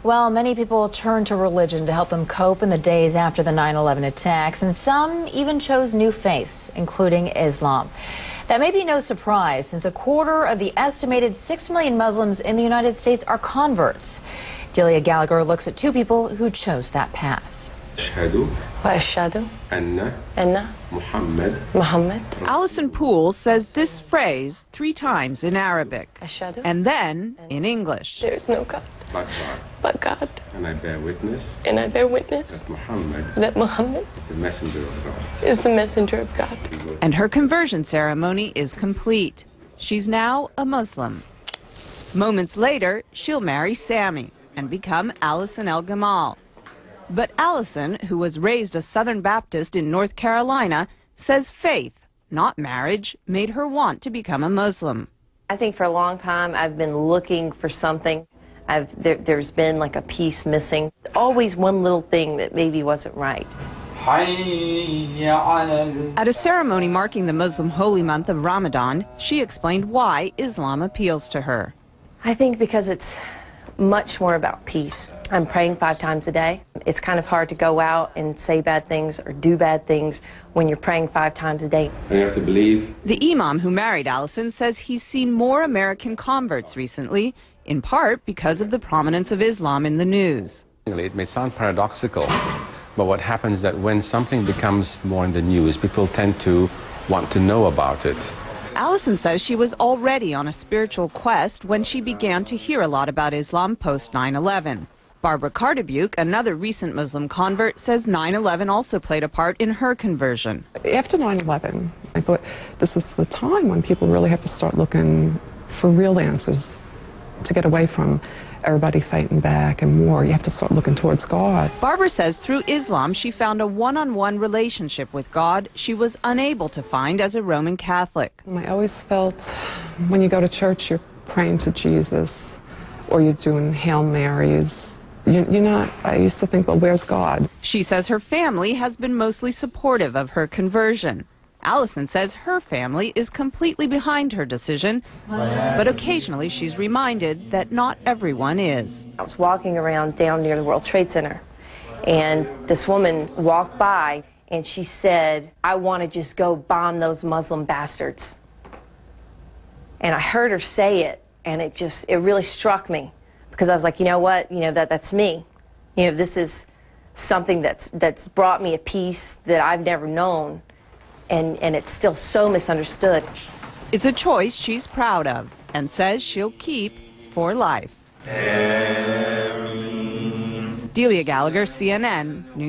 Well, many people turned to religion to help them cope in the days after the 9/11 attacks, and some even chose new faiths, including Islam. That may be no surprise, since a quarter of the estimated 6 million Muslims in the United States are converts. Delia Gallagher looks at two people who chose that path. Alison Pooles says this phrase 3 times in Arabic and then in English. There is no God but God. And I bear witness. That Muhammad is the messenger of God. And her conversion ceremony is complete. She's now a Muslim. Moments later, she'll marry Sammy and become Alison El Gamal. But Alison, who was raised a Southern Baptist in North Carolina, says faith, not marriage, made her want to become a Muslim. I think for a long time I've been looking for something. There's been like a piece missing. Always one little thing that maybe wasn't right. At a ceremony marking the Muslim holy month of Ramadan, she explained why Islam appeals to her. I think because it's much more about peace. I'm praying 5 times a day. It's kind of hard to go out and say bad things or do bad things when you're praying 5 times a day. And you have to believe. The imam who married Alison says he's seen more American converts recently, in part because of the prominence of Islam in the news. It may sound paradoxical, but what happens is that when something becomes more in the news, people tend to want to know about it. Alison says she was already on a spiritual quest when she began to hear a lot about Islam post 9/11. Barbara Cardebuke, another recent Muslim convert, says 9/11 also played a part in her conversion. After 9/11, I thought this is the time when people really have to start looking for real answers to get away from everybody fighting back and war. You have to start looking towards God. Barbara says through Islam she found a one-on-one relationship with God she was unable to find as a Roman Catholic. I always felt when you go to church you're praying to Jesus or you're doing Hail Marys. You're not, I used to think, well, where's God? She says her family has been mostly supportive of her conversion. Alison says her family is completely behind her decision, but occasionally she's reminded that not everyone is. I was walking around down near the World Trade Center, and this woman walked by, and she said, "I want to just go bomb those Muslim bastards." And I heard her say it, and it really struck me, because I was like, you know what, that's me. This is something that's brought me a peace that I've never known. And it's still so misunderstood. It's a choice she's proud of and says she'll keep for life. Delia Gallagher, CNN News.